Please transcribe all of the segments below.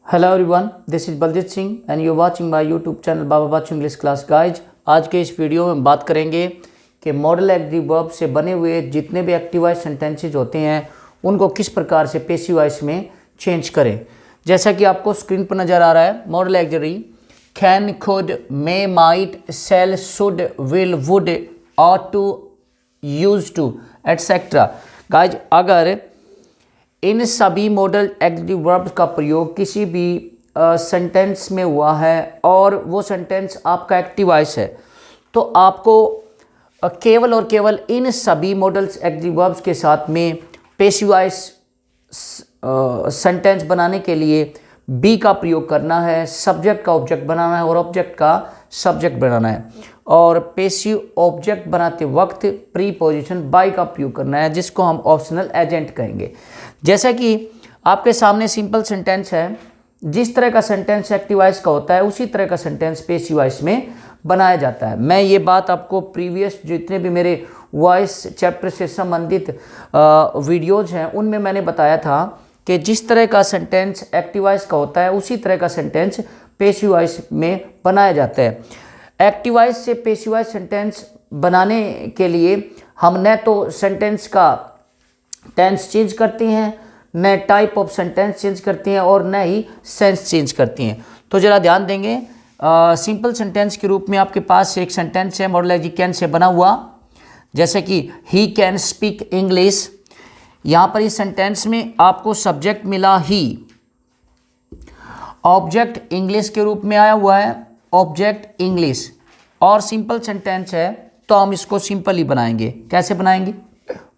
Hello everyone, this is Baljeet Singh and you watching my YouTube channel Baba Bachu English class guys. आज के इस video में बात करेंगे कि मॉडल एग्रीव वर्ब से बने हुए जितने भी एक्टिव वॉइस सेंटेंसेज होते हैं उनको किस प्रकार से पैसिव वॉइस में चेंज करें। जैसा कि आपको स्क्रीन पर नज़र आ रहा है, modal auxiliary can, could, may, might, shall, should, will, would, ought to, used to etcetera. Guys, अगर इन सभी मॉडल एग्रीव वर्ब्स का प्रयोग किसी भी सेंटेंस में हुआ है और वो सेंटेंस आपका एक्टिव वॉइस है, तो आपको केवल और केवल इन सभी मॉडल्स एग्रीव वर्ब्स के साथ में पैसिव वॉइस सेंटेंस बनाने के लिए बी का प्रयोग करना है, सब्जेक्ट का ऑब्जेक्ट बनाना है और ऑब्जेक्ट का सब्जेक्ट बनाना है। और पैसिव ऑब्जेक्ट बनाते वक्त प्रीपोजिशन बाय का प्रयोग करना है, जिसको हम ऑप्शनल एजेंट कहेंगे। जैसा कि आपके सामने सिंपल सेंटेंस है, जिस तरह का सेंटेंस एक्टिव वॉइस का होता है उसी तरह का सेंटेंस पैसिव वॉइस में बनाया जाता है। मैं ये बात आपको प्रीवियस जितने भी मेरे वॉइस चैप्टर से संबंधित वीडियोज हैं उनमें मैंने बताया था कि जिस तरह का सेंटेंस एक्टिव वॉइस का होता है उसी तरह का सेंटेंस पैसिव वॉइस में बनाया जाता है। एक्टिव वॉइस से पैसिव वॉइस सेंटेंस बनाने के लिए हम न तो सेंटेंस का टेंस चेंज करते हैं, न टाइप ऑफ सेंटेंस चेंज करते हैं और न ही सेंस चेंज करते हैं। तो ज़रा ध्यान देंगे, सिंपल सेंटेंस के रूप में आपके पास एक सेंटेंस है मॉडल एग्रीव कैन से बना हुआ, जैसे कि ही कैन स्पीक इंग्लिश। यहाँ पर इस सेंटेंस में आपको सब्जेक्ट मिला ही, ऑब्जेक्ट इंग्लिश के रूप में आया हुआ है, ऑब्जेक्ट इंग्लिश, और सिंपल सेंटेंस है तो हम इसको सिंपल ही बनाएंगे। कैसे बनाएंगे?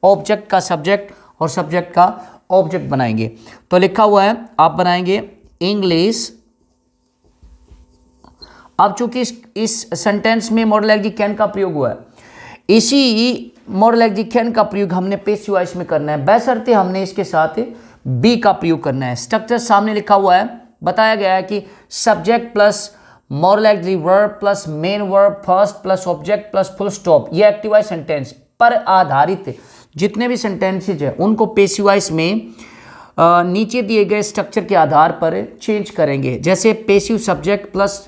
ऑब्जेक्ट का सब्जेक्ट और सब्जेक्ट का ऑब्जेक्ट बनाएंगे। तो लिखा हुआ है, आप बनाएंगे इंग्लिश। अब चूंकि इस सेंटेंस में मॉडल एग्रीव कैन का प्रयोग हुआ है, इसी मॉडल एग्रीव कैन का प्रयोग हमने पैसिव वॉइस में करना है, बशर्ते हमने इसके साथ बी का प्रयोग करना है। स्ट्रक्चर सामने लिखा हुआ है, बताया गया है कि subject plus modal auxiliary verb plus main verb first plus object plus full stop, ये एक्टिव वॉइस सेंटेंस पर आधारित जितने भी सेंटेंसेज हैं उनको पैसिव वॉइस में नीचे दिए गए स्ट्रक्चर के आधार पर चेंज करेंगे। जैसे passive subject plus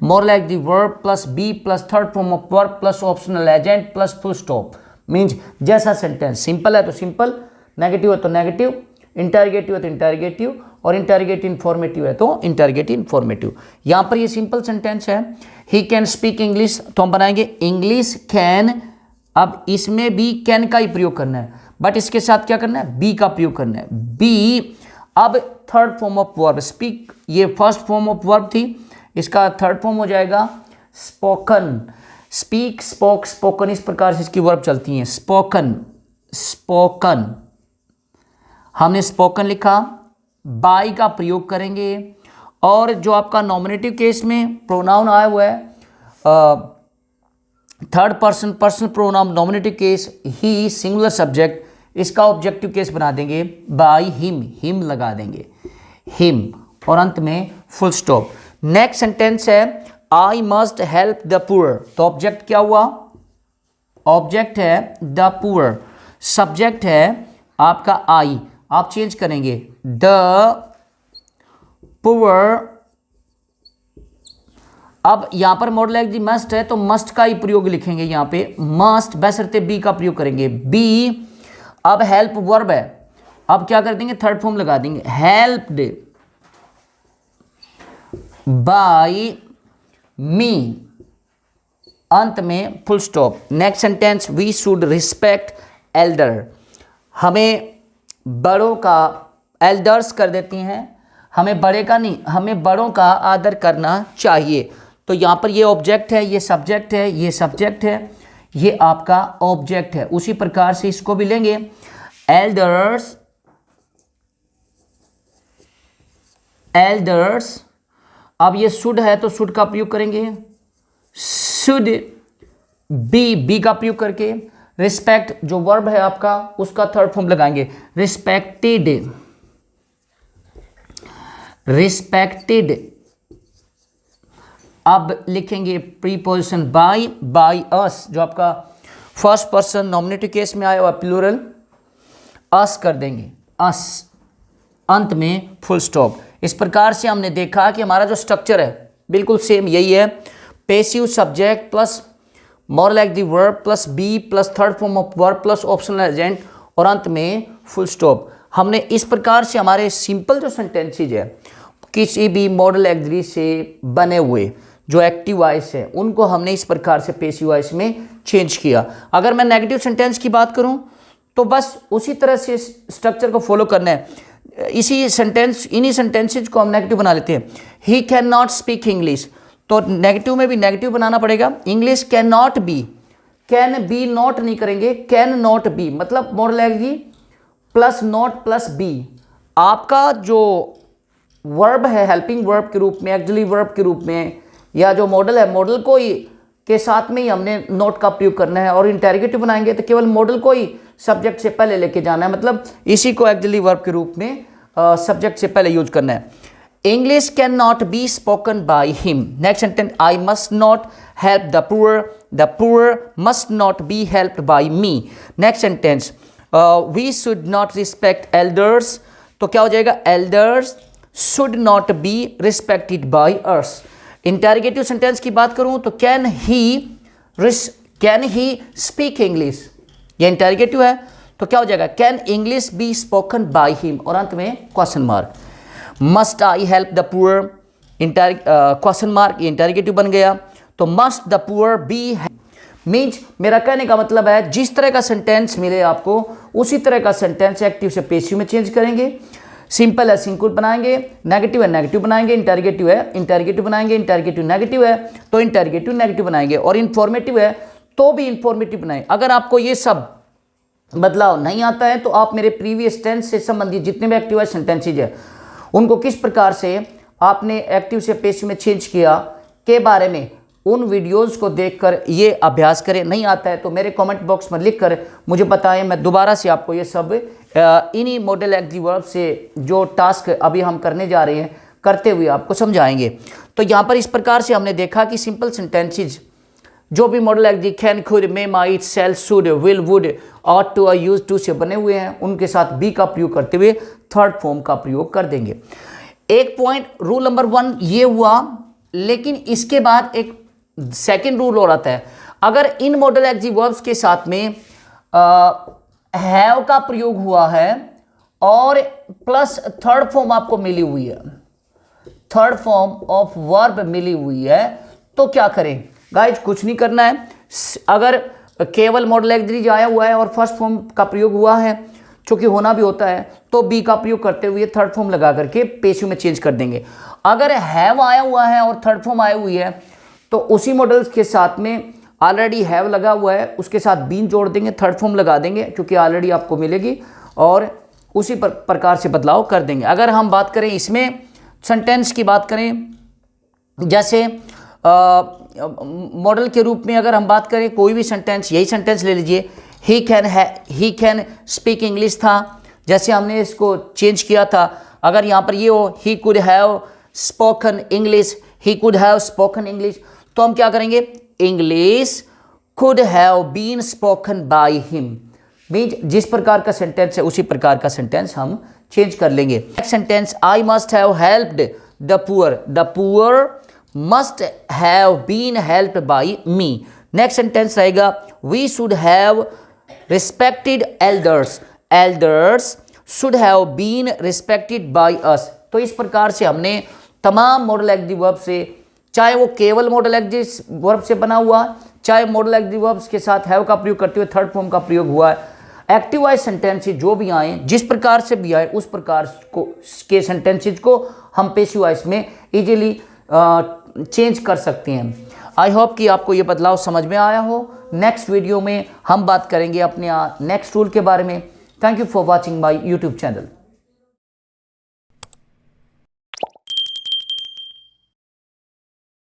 modal auxiliary verb plus be plus third form of verb plus optional agent plus full stop. Means जैसा सेंटेंस सिंपल है तो सिंपल, नेगेटिव है तो नेगेटिव, इंटरगेटिव है तो इंटरगेटिव, और इंटरगेटिव इन्फॉर्मेटिव है तो इंटरगेटिव इन्फॉर्मेटिव। यहाँ पर ये सिंपल सेंटेंस है, ही कैन स्पीक इंग्लिश, तो हम बनाएंगे इंग्लिश कैन। अब इसमें भी कैन का ही प्रयोग करना है, बट इसके साथ क्या करना है? बी का प्रयोग करना है। बी, अब third form of verb, speak ये फर्स्ट फॉर्म ऑफ वर्ब थी, इसका थर्ड फॉर्म हो जाएगा स्पोकन। स्पीक, स्पोक, स्पोकन, इस प्रकार से इसकी वर्ब चलती हैं। स्पोकन, स्पोकन, हमने स्पोकन लिखा, बाय का प्रयोग करेंगे। और जो आपका नॉमिनेटिव केस में प्रोनाउन आया हुआ है, third person personal pronoun nominative case, he singular subject, इसका ऑब्जेक्टिव केस बना देंगे बाय हिम, हिम लगा देंगे, हिम, और अंत में फुल स्टॉप। नेक्स्ट सेंटेंस है I must help the poor, तो ऑब्जेक्ट क्या हुआ? ऑब्जेक्ट है द पुअर, सब्जेक्ट है आपका आई, आप चेंज करेंगे द पुअर। अब यहां पर मॉडल एग्रीव मस्ट है तो मस्ट का ही प्रयोग लिखेंगे, यहां पे मस्ट, बशर्ते बी का प्रयोग करेंगे। बी, अब हेल्प वर्ब है, अब क्या कर देंगे? थर्ड फॉर्म लगा देंगे, हेल्प्ड बाय मी, अंत में full stop. Next sentence, we should respect elder, हमें बड़ों का, एल्डर्स कर देती हैं, हमें बड़े का नहीं, हमें बड़ों का आदर करना चाहिए। तो यहाँ पर ये ऑब्जेक्ट है, ये सब्जेक्ट है, ये सब्जेक्ट है, ये आपका ऑब्जेक्ट है। उसी प्रकार से इसको भी लेंगे, एल्डर्स, एल्डर्स। अब ये शुड है तो शुड का प्रयोग करेंगे, शुड, बी, बी का प्रयोग करके, रिस्पेक्ट जो वर्ब है आपका उसका थर्ड फॉर्म लगाएंगे, रिस्पेक्टेड, रिस्पेक्टेड। अब लिखेंगे प्रीपोजिशन बाय, बाय अस, जो आपका फर्स्ट पर्सन नॉमिनेटिव केस में आया हुआ प्लूरल, अस कर देंगे, अस, अंत में फुल स्टॉप। इस प्रकार से हमने देखा कि हमारा जो स्ट्रक्चर है बिल्कुल सेम यही है, passive subject plus more like the verb plus be plus third form of verb plus optional agent और अंत में फुल स्टॉप। हमने इस प्रकार से हमारे सिंपल जो सेंटेंसेज है किसी भी मॉडल ऑक्सिलरी से बने हुए जो एक्टिव वॉइस है उनको हमने इस प्रकार से पैसिव वॉइस में चेंज किया। अगर मैं नेगेटिव सेंटेंस की बात करूं तो बस उसी तरह से स्ट्रक्चर को फॉलो करना है। इन्हीं सेंटेंसेज को हम नेगेटिव बना लेते हैं। He cannot speak English, तो नेगेटिव में भी नेगेटिव बनाना पड़ेगा। English cannot be, can be not नहीं करेंगे, कैन नॉट बी मतलब modal auxiliary plus not plus be. आपका जो वर्ब है हेल्पिंग वर्ब के रूप में, ऑक्सिलरी वर्ब के रूप में, या जो मॉडल है मॉडल को ही के साथ में ही हमने नोट का प्रयोग करना है। और इंटेरोगेटिव बनाएंगे तो केवल मॉडल को ही सब्जेक्ट से पहले लेके जाना है, मतलब इसी को ऑक्सिलरी वर्ब के रूप में सब्जेक्ट से पहले यूज करना है। English cannot be spoken by him. Next sentence, I must not help the poor must not be helped by me. Next sentence, we should not respect elders, तो क्या हो जाएगा, elders should not be respected by us. Interrogative sentence की बात करूं तो can he speak English, ये interrogative है तो क्या हो जाएगा, can English be spoken by him और अंत में question mark. Must I help the poor, question mark, ये इंटेरोगेटिव बन गया। तो must the poor be, means मेरा कहने का मतलब है जिस तरह का सेंटेंस मिले आपको उसी तरह का सेंटेंस एक्टिव से पैसिव में चेंज करेंगे। सिंपल है सिंपल बनाएंगे, नेगेटिव है नेगेटिव बनाएंगे, इंटेरोगेटिव है इंटेरोगेटिव बनाएंगे, इंटेरोगेटिव नेगेटिव है तो इंटेरोगेटिव नेगेटिव बनाएंगे, और इंफॉर्मेटिव है तो भी इंफॉर्मेटिव बनाएंगे। अगर आपको ये सब बदलाव नहीं आता है तो आप मेरे प्रीवियस टेंस से संबंधित जितने भी एक्टिव सेंटेंसेज है उनको किस प्रकार से आपने एक्टिव से पैसिव में चेंज किया के बारे में उन वीडियोस को देखकर ये अभ्यास करें। नहीं आता है तो मेरे कमेंट बॉक्स में लिखकर मुझे बताएं, मैं दोबारा से आपको ये सब इन्हीं मॉडल एक्टिव वर्ब से जो टास्क अभी हम करने जा रहे हैं करते हुए आपको समझाएंगे। तो यहाँ पर इस प्रकार से हमने देखा कि सिंपल सेंटेंसेज जो भी model active can, could, may, might, shall, should, will, would, ought to, used to से बने हुए हैं उनके साथ बी का प्रयोग करते हुए थर्ड फॉर्म का प्रयोग कर देंगे। एक पॉइंट रूल नंबर 1 ये हुआ, लेकिन इसके बाद एक सेकेंड रूल और आता है। अगर इन मॉडल एक्टिव वर्ब्स के साथ में हैव का प्रयोग हुआ है और प्लस थर्ड फॉर्म आपको मिली हुई है, थर्ड फॉर्म ऑफ वर्ब मिली हुई है, तो क्या करें गाइज, कुछ नहीं करना है। अगर केवल मॉडल एक्टिव आया हुआ है और फर्स्ट फॉर्म का प्रयोग हुआ है, चूंकि होना भी होता है, तो बी का प्रयोग करते हुए थर्ड फॉर्म लगा करके पैसिव में चेंज कर देंगे। अगर हैव आया हुआ है और थर्ड फॉर्म आई हुई है तो उसी मॉडल के साथ में ऑलरेडी हैव लगा हुआ है उसके साथ बीन जोड़ देंगे, थर्ड फॉर्म लगा देंगे क्योंकि ऑलरेडी आपको मिलेगी, और उसी प्रकार से बदलाव कर देंगे। अगर हम बात करें इसमें सेंटेंस की बात करें, जैसे मॉडल के रूप में अगर हम बात करें कोई भी सेंटेंस, यही सेंटेंस ले लीजिए, ही कैन स्पीक इंग्लिश था, जैसे हमने इसको चेंज किया था। अगर यहाँ पर ये हो he could have spoken English, he could have spoken English, तो हम क्या करेंगे, English could have been spoken by him. Means जिस प्रकार का सेंटेंस है उसी प्रकार का सेंटेंस हम चेंज कर लेंगे। Next sentence, I must have helped the poor must have been helped by me. Next sentence रहेगा, we should have respected elders should have been respected by us. तो इस प्रकार से हमने तमाम मॉडल एक्टिव वर्ब से, चाहे वो केवल मॉडल एक्टिव वर्ब से बना हुआ, चाहे मॉडल एक्टिव वर्ब्स के साथ हैव का प्रयोग करते हुए थर्ड फॉर्म का प्रयोग हुआ है, एक्टिव वाइज सेंटेंसेज जो भी आए, जिस प्रकार से भी आए उस प्रकार के सेंटेंसेज को हम पैसिव वॉइस में इजीली चेंज कर सकते हैं। आई होप कि आपको ये बदलाव समझ में आया हो। नेक्स्ट वीडियो में हम बात करेंगे अपने नेक्स्ट रूल के बारे में। Thank you for watching my YouTube channel.